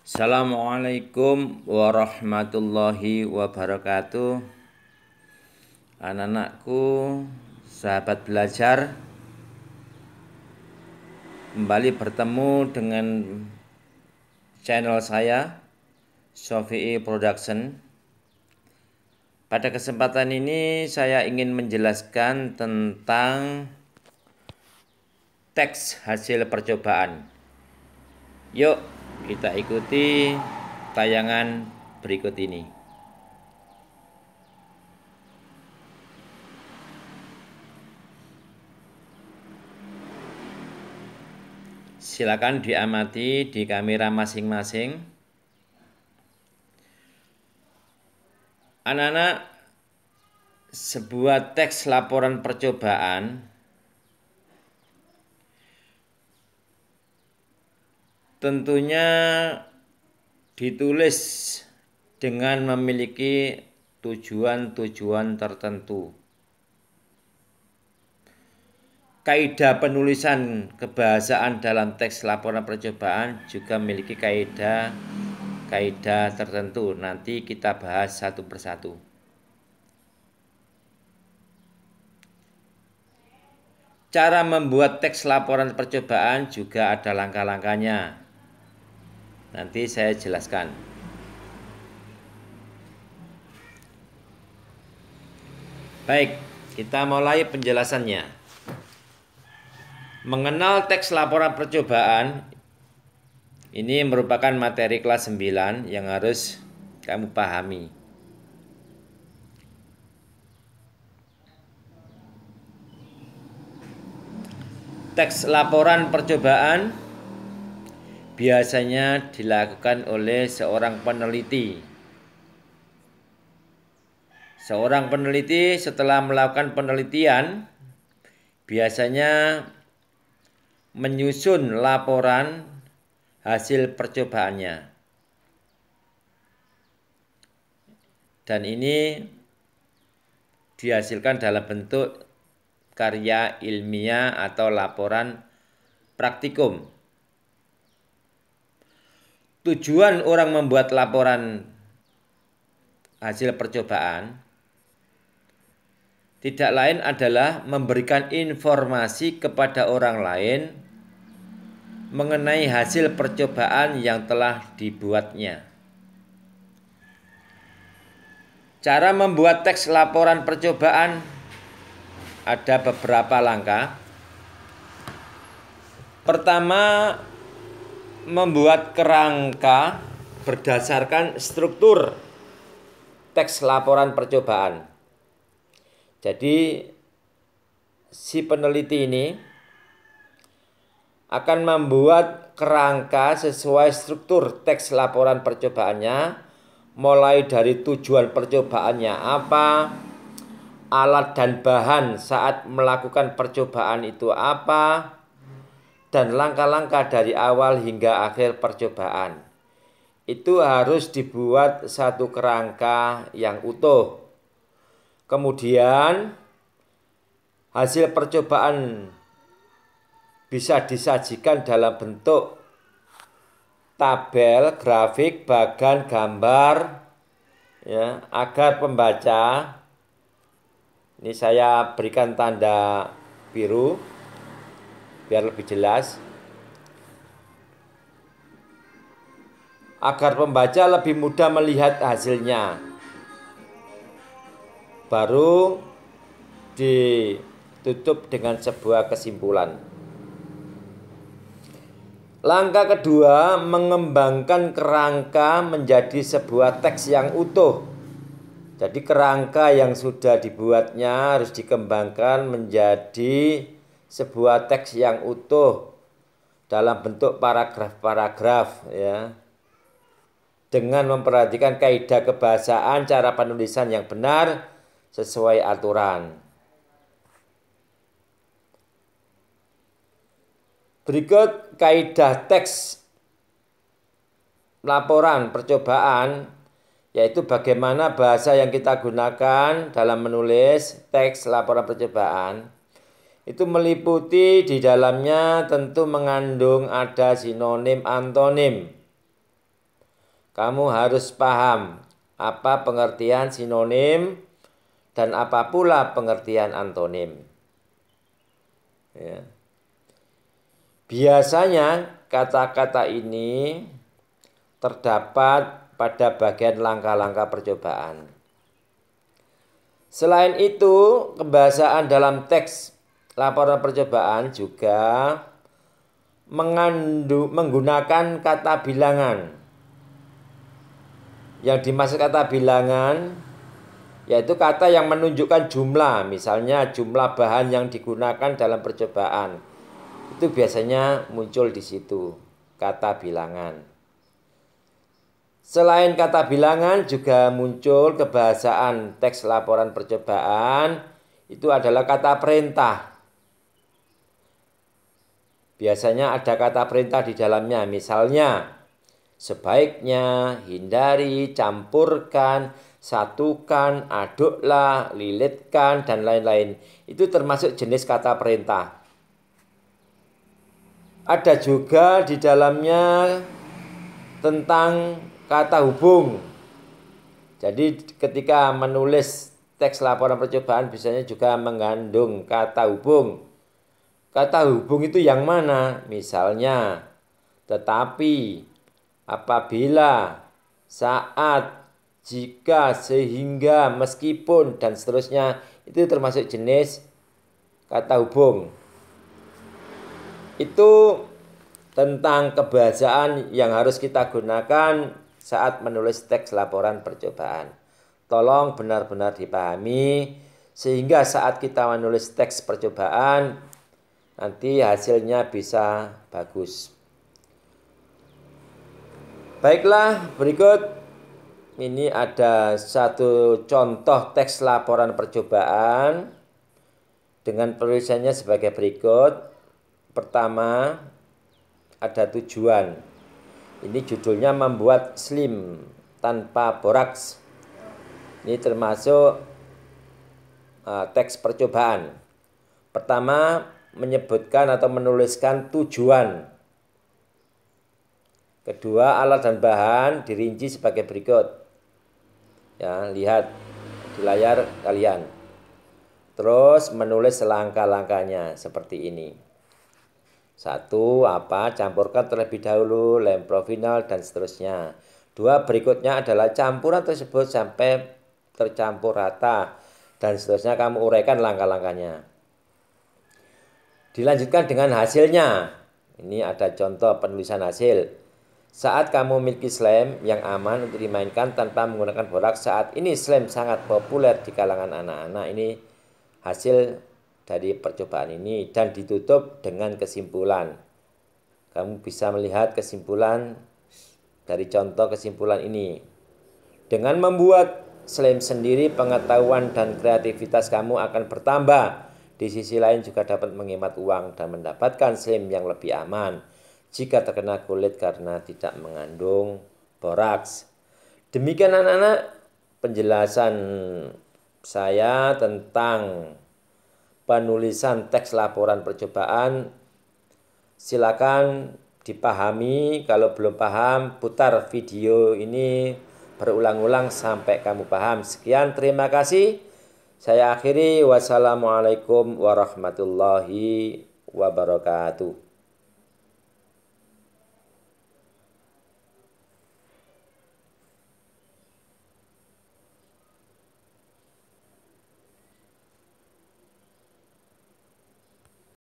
Assalamualaikum warahmatullahi wabarakatuh. Anak-anakku, sahabat belajar, kembali bertemu dengan channel saya, Sofi'i Production. Pada kesempatan ini saya ingin menjelaskan tentang teks hasil percobaan. Yuk kita ikuti tayangan berikut ini. Silakan diamati di kamera masing-masing. Anak-anak, sebuah teks laporan percobaan tentunya ditulis dengan memiliki tujuan-tujuan tertentu. Kaidah penulisan kebahasaan dalam teks laporan percobaan juga memiliki kaidah tertentu. Nanti kita bahas satu persatu. Cara membuat teks laporan percobaan juga ada langkah-langkahnya. Nanti saya jelaskan. Baik, kita mulai penjelasannya. Mengenal teks laporan percobaan ini merupakan materi kelas 9 yang harus kamu pahami. Teks laporan percobaan biasanya dilakukan oleh seorang peneliti. Seorang peneliti setelah melakukan penelitian biasanya menyusun laporan hasil percobaannya. Dan ini dihasilkan dalam bentuk karya ilmiah atau laporan praktikum. Tujuan orang membuat laporan hasil percobaan tidak lain adalah memberikan informasi kepada orang lain mengenai hasil percobaan yang telah dibuatnya. Cara membuat teks laporan percobaan ada beberapa langkah. Pertama, membuat kerangka berdasarkan struktur teks laporan percobaan. Jadi si peneliti ini akan membuat kerangka sesuai struktur teks laporan percobaannya, mulai dari tujuan percobaannya apa, alat dan bahan saat melakukan percobaan itu apa, dan langkah-langkah dari awal hingga akhir percobaan. Itu harus dibuat satu kerangka yang utuh. Kemudian hasil percobaan bisa disajikan dalam bentuk tabel, grafik, bagan, gambar, ya, agar pembaca, ini saya berikan tanda biru biar lebih jelas, agar pembaca lebih mudah melihat hasilnya. Baru ditutup dengan sebuah kesimpulan. Langkah kedua, mengembangkan kerangka menjadi sebuah teks yang utuh. Jadi kerangka yang sudah dibuatnya harus dikembangkan menjadi sebuah teks yang utuh dalam bentuk paragraf-paragraf, ya. Dengan memperhatikan kaidah kebahasaan, cara penulisan yang benar sesuai aturan. Berikut kaidah teks laporan percobaan, yaitu bagaimana bahasa yang kita gunakan dalam menulis teks laporan percobaan. Itu meliputi di dalamnya tentu mengandung ada sinonim, antonim. kamu harus paham apa pengertian sinonim dan apa pula pengertian antonim. Ya. Biasanya kata-kata ini terdapat pada bagian langkah-langkah percobaan. Selain itu, kebahasaan dalam teks laporan percobaan juga menggunakan kata bilangan. Yang dimaksud kata bilangan yaitu kata yang menunjukkan jumlah, misalnya jumlah bahan yang digunakan dalam percobaan. Itu biasanya muncul di situ, kata bilangan. Selain kata bilangan juga muncul kebahasaan teks laporan percobaan, itu adalah kata perintah. Biasanya ada kata perintah di dalamnya, misalnya sebaiknya, hindari, campurkan, satukan, aduklah, lilitkan, dan lain-lain. Itu termasuk jenis kata perintah. Ada juga di dalamnya tentang kata hubung. Jadi ketika menulis teks laporan percobaan biasanya juga mengandung kata hubung. Kata hubung itu yang mana? Misalnya, tetapi, apabila, saat, jika, sehingga, meskipun, dan seterusnya. Itu termasuk jenis kata hubung. Itu tentang kebahasaan yang harus kita gunakan saat menulis teks laporan percobaan. Tolong benar-benar dipahami sehingga saat kita menulis teks percobaan nanti hasilnya bisa bagus. Baiklah, berikut ini ada satu contoh teks laporan percobaan dengan penulisannya sebagai berikut. Pertama, ada tujuan. Ini judulnya membuat slim tanpa boraks. Ini termasuk teks percobaan. Pertama, menyebutkan atau menuliskan tujuan. Kedua, alat dan bahan dirinci sebagai berikut. Ya, lihat di layar kalian. Terus menulis langkah-langkahnya seperti ini. 1. Campurkan terlebih dahulu, lem provinal, dan seterusnya. 2. Berikutnya adalah campuran tersebut sampai tercampur rata, dan seterusnya kamu uraikan langkah-langkahnya. Dilanjutkan dengan hasilnya. Ini ada contoh penulisan hasil. Saat kamu memiliki slam yang aman untuk dimainkan tanpa menggunakan boraks, saat ini slam sangat populer di kalangan anak-anak. Ini hasil dari percobaan ini dan ditutup dengan kesimpulan. Kamu bisa melihat kesimpulan dari contoh kesimpulan ini. Dengan membuat slam sendiri, pengetahuan dan kreativitas kamu akan bertambah. Di sisi lain juga dapat menghemat uang dan mendapatkan slam yang lebih aman jika terkena kulit karena tidak mengandung boraks. Demikian anak-anak penjelasan saya tentang penulisan teks laporan percobaan. Silakan dipahami. Kalau belum paham, putar video ini berulang-ulang sampai kamu paham. Sekian, terima kasih. Saya akhiri. Wassalamualaikum warahmatullahi wabarakatuh.